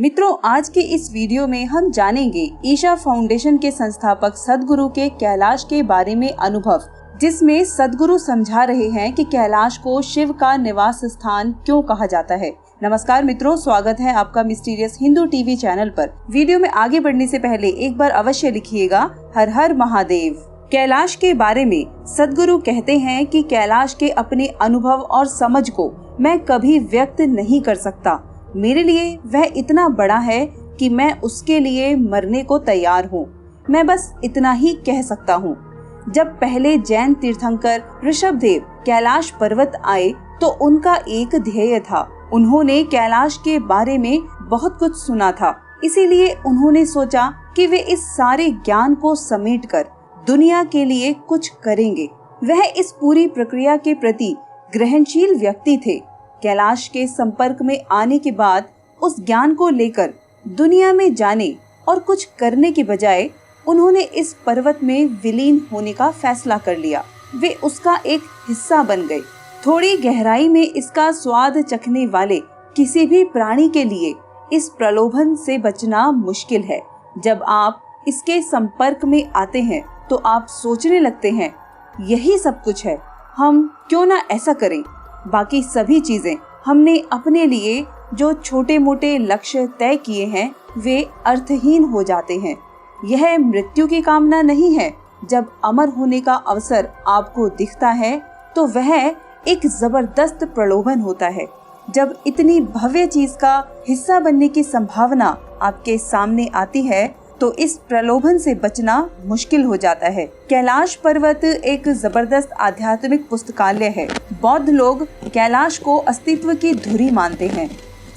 मित्रों, आज के इस वीडियो में हम जानेंगे ईशा फाउंडेशन के संस्थापक सद्गुरु के कैलाश के बारे में अनुभव, जिसमें सद्गुरु समझा रहे हैं कि कैलाश को शिव का निवास स्थान क्यों कहा जाता है। नमस्कार मित्रों, स्वागत है आपका मिस्टीरियस हिंदू टीवी चैनल पर। वीडियो में आगे बढ़ने से पहले एक बार अवश्य लिखिएगा हर हर महादेव। कैलाश के बारे में सद्गुरु कहते हैं कि कैलाश के अपने अनुभव और समझ को मैं कभी व्यक्त नहीं कर सकता। मेरे लिए वह इतना बड़ा है कि मैं उसके लिए मरने को तैयार हूँ। मैं बस इतना ही कह सकता हूँ। जब पहले जैन तीर्थंकर ऋषभदेव कैलाश पर्वत आए तो उनका एक ध्येय था। उन्होंने कैलाश के बारे में बहुत कुछ सुना था, इसीलिए उन्होंने सोचा कि वे इस सारे ज्ञान को समेटकर दुनिया के लिए कुछ करेंगे। वह इस पूरी प्रक्रिया के प्रति ग्रहणशील व्यक्ति थे। कैलाश के संपर्क में आने के बाद उस ज्ञान को लेकर दुनिया में जाने और कुछ करने के बजाय उन्होंने इस पर्वत में विलीन होने का फैसला कर लिया। वे उसका एक हिस्सा बन गए। थोड़ी गहराई में इसका स्वाद चखने वाले किसी भी प्राणी के लिए इस प्रलोभन से बचना मुश्किल है। जब आप इसके संपर्क में आते हैं तो आप सोचने लगते हैं, यही सब कुछ है, हम क्यों ना ऐसा करें। बाकी सभी चीजें हमने अपने लिए जो छोटे मोटे लक्ष्य तय किए हैं वे अर्थहीन हो जाते हैं। यह मृत्यु की कामना नहीं है। जब अमर होने का अवसर आपको दिखता है तो वह एक जबरदस्त प्रलोभन होता है। जब इतनी भव्य चीज का हिस्सा बनने की संभावना आपके सामने आती है तो इस प्रलोभन से बचना मुश्किल हो जाता है। कैलाश पर्वत एक जबरदस्त आध्यात्मिक पुस्तकालय है। बौद्ध लोग कैलाश को अस्तित्व की धुरी मानते हैं।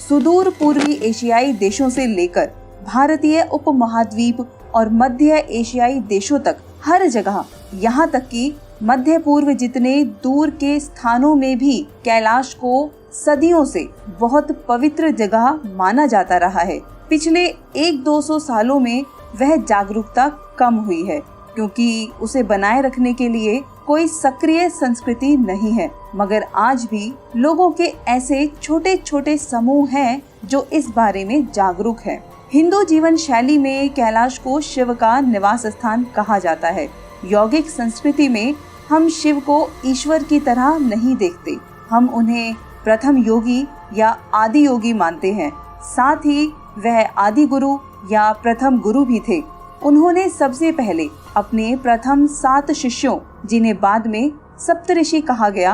सुदूर पूर्वी एशियाई देशों से लेकर भारतीय उपमहाद्वीप और मध्य एशियाई देशों तक हर जगह, यहाँ तक कि मध्य पूर्व जितने दूर के स्थानों में भी कैलाश को सदियों से बहुत पवित्र जगह माना जाता रहा है। पिछले 100-200 सालों में वह जागरूकता कम हुई है, क्योंकि उसे बनाए रखने के लिए कोई सक्रिय संस्कृति नहीं है। मगर आज भी लोगों के ऐसे छोटे छोटे समूह हैं जो इस बारे में जागरूक हैं। हिंदू जीवन शैली में कैलाश को शिव का निवास स्थान कहा जाता है। यौगिक संस्कृति में हम शिव को ईश्वर की तरह नहीं देखते। हम उन्हें प्रथम योगी या आदि योगी मानते हैं। साथ ही वह आदि गुरु या प्रथम गुरु भी थे। उन्होंने सबसे पहले अपने प्रथम 7 शिष्यों, जिन्हें बाद में सप्तऋषि कहा गया,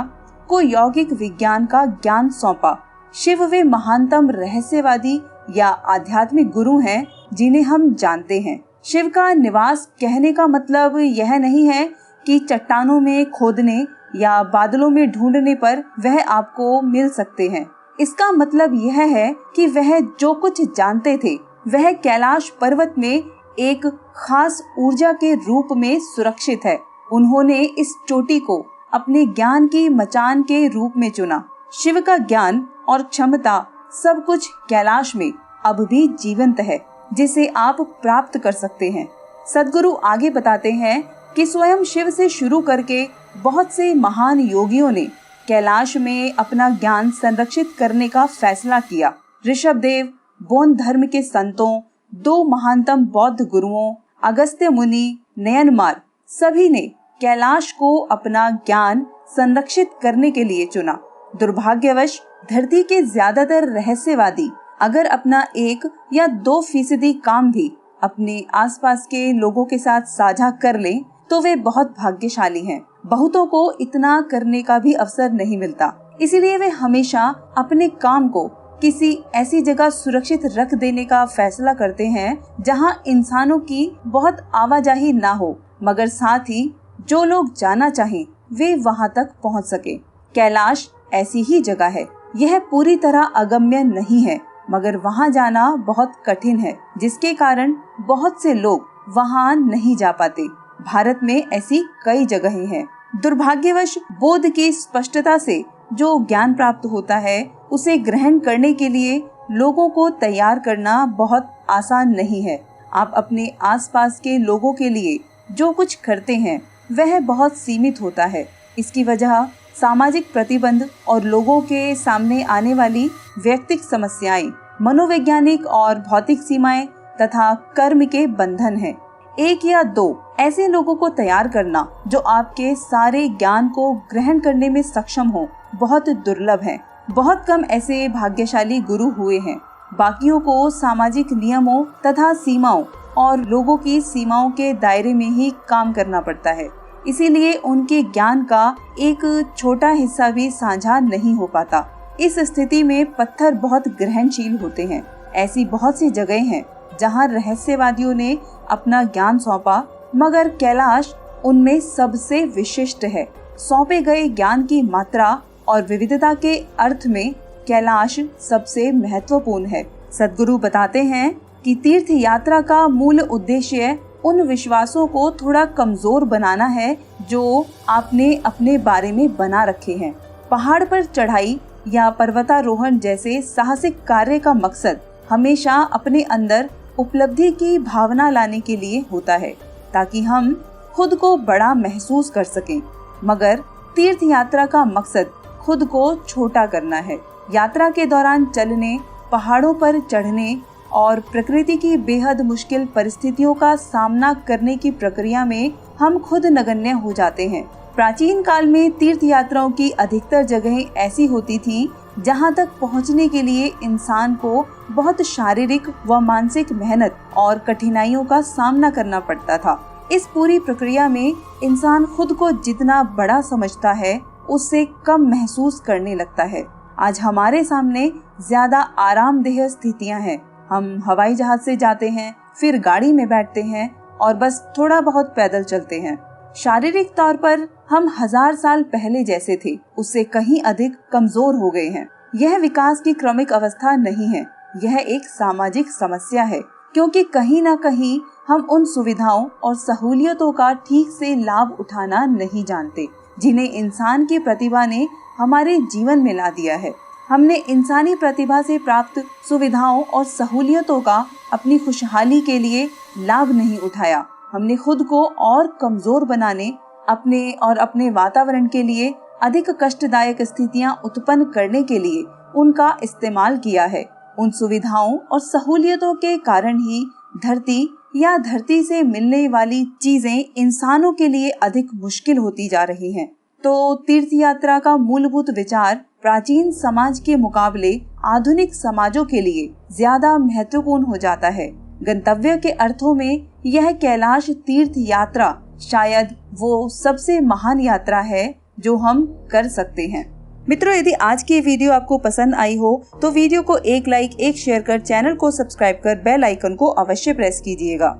को यौगिक विज्ञान का ज्ञान सौंपा। शिव वे महानतम रहस्यवादी या आध्यात्मिक गुरु हैं जिन्हें हम जानते हैं। शिव का निवास कहने का मतलब यह नहीं है कि चट्टानों में खोदने या बादलों में ढूंढने पर वह आपको मिल सकते हैं। इसका मतलब यह है कि वह जो कुछ जानते थे वह कैलाश पर्वत में एक खास ऊर्जा के रूप में सुरक्षित है। उन्होंने इस चोटी को अपने ज्ञान की मचान के रूप में चुना। शिव का ज्ञान और क्षमता सब कुछ कैलाश में अब भी जीवंत है, जिसे आप प्राप्त कर सकते हैं। सद्गुरु आगे बताते हैं कि स्वयं शिव से शुरू करके बहुत से महान योगियों ने कैलाश में अपना ज्ञान संरक्षित करने का फैसला किया। ऋषभदेव, बौद्ध धर्म के संतों, 2 महानतम बौद्ध गुरुओं अगस्त्य मुनि, नयनमार, सभी ने कैलाश को अपना ज्ञान संरक्षित करने के लिए चुना। दुर्भाग्यवश धरती के ज्यादातर रहस्यवादी अगर अपना 1 या 2% काम भी अपने आसपास के लोगों के साथ साझा कर लें तो वे बहुत भाग्यशाली हैं। बहुतों को इतना करने का भी अवसर नहीं मिलता, इसीलिए वे हमेशा अपने काम को किसी ऐसी जगह सुरक्षित रख देने का फैसला करते हैं जहां इंसानों की बहुत आवाजाही ना हो, मगर साथ ही जो लोग जाना चाहें वे वहां तक पहुंच सके। कैलाश ऐसी ही जगह है। यह पूरी तरह अगम्य नहीं है, मगर वहां जाना बहुत कठिन है, जिसके कारण बहुत से लोग वहां नहीं जा पाते। भारत में ऐसी कई जगहें हैं। दुर्भाग्यवश बोध की स्पष्टता से जो ज्ञान प्राप्त होता है उसे ग्रहण करने के लिए लोगों को तैयार करना बहुत आसान नहीं है। आप अपने आसपास के लोगों के लिए जो कुछ करते हैं वह बहुत सीमित होता है। इसकी वजह सामाजिक प्रतिबंध और लोगों के सामने आने वाली व्यक्तिगत समस्याएं मनोवैज्ञानिक और भौतिक सीमाएं तथा कर्म के बंधन हैं। 1 या 2 ऐसे लोगों को तैयार करना जो आपके सारे ज्ञान को ग्रहण करने में सक्षम हो बहुत दुर्लभ है। बहुत कम ऐसे भाग्यशाली गुरु हुए हैं। बाकियों को सामाजिक नियमों तथा सीमाओं और लोगों की सीमाओं के दायरे में ही काम करना पड़ता है। इसीलिए उनके ज्ञान का एक छोटा हिस्सा भी साझा नहीं हो पाता। इस स्थिति में पत्थर बहुत ग्रहणशील होते हैं। ऐसी बहुत सी जगह हैं जहां रहस्यवादियों ने अपना ज्ञान सौंपा, मगर कैलाश उनमें सबसे विशिष्ट है। सौंपे गए ज्ञान की मात्रा और विविधता के अर्थ में कैलाश सबसे महत्वपूर्ण है। सद्गुरु बताते हैं कि तीर्थ यात्रा का मूल उद्देश्य उन विश्वासों को थोड़ा कमजोर बनाना है जो आपने अपने बारे में बना रखे हैं। पहाड़ पर चढ़ाई या पर्वतारोहण जैसे साहसिक कार्य का मकसद हमेशा अपने अंदर उपलब्धि की भावना लाने के लिए होता है, ताकि हम खुद को बड़ा महसूस कर सकें। मगर तीर्थ यात्रा का मकसद खुद को छोटा करना है। यात्रा के दौरान चलने, पहाड़ों पर चढ़ने और प्रकृति की बेहद मुश्किल परिस्थितियों का सामना करने की प्रक्रिया में हम खुद नगण्य हो जाते हैं। प्राचीन काल में तीर्थ यात्राओं की अधिकतर जगहें ऐसी होती थीं जहां तक पहुंचने के लिए इंसान को बहुत शारीरिक व मानसिक मेहनत और कठिनाइयों का सामना करना पड़ता था। इस पूरी प्रक्रिया में इंसान खुद को जितना बड़ा समझता है उससे कम महसूस करने लगता है। आज हमारे सामने ज्यादा आरामदेह स्थितियां हैं। हम हवाई जहाज से जाते हैं, फिर गाड़ी में बैठते हैं और बस थोड़ा बहुत पैदल चलते हैं। शारीरिक तौर पर हम 1000 साल पहले जैसे थे, उससे कहीं अधिक कमजोर हो गए हैं। यह विकास की क्रमिक अवस्था नहीं है, यह एक सामाजिक समस्या है, क्योंकि कहीं न कहीं हम उन सुविधाओं और सहूलियतों का ठीक से लाभ उठाना नहीं जानते जिन्हें इंसान की प्रतिभा ने हमारे जीवन में ला दिया है। हमने इंसानी प्रतिभा से प्राप्त सुविधाओं और सहूलियतों का अपनी खुशहाली के लिए लाभ नहीं उठाया। हमने खुद को और कमजोर बनाने, अपने वातावरण के लिए अधिक कष्टदायक स्थितियां उत्पन्न करने के लिए उनका इस्तेमाल किया है। उन सुविधाओं और सहूलियतों के कारण ही धरती से मिलने वाली चीजें इंसानों के लिए अधिक मुश्किल होती जा रही हैं। तो तीर्थ यात्रा का मूलभूत विचार प्राचीन समाज के मुकाबले आधुनिक समाजों के लिए ज्यादा महत्वपूर्ण हो जाता है। गंतव्य के अर्थों में यह कैलाश तीर्थ यात्रा शायद वो सबसे महान यात्रा है जो हम कर सकते हैं। मित्रों, यदि आज की वीडियो आपको पसंद आई हो तो वीडियो को एक लाइक, एक शेयर कर चैनल को सब्सक्राइब कर बेल आइकन को अवश्य प्रेस कीजिएगा।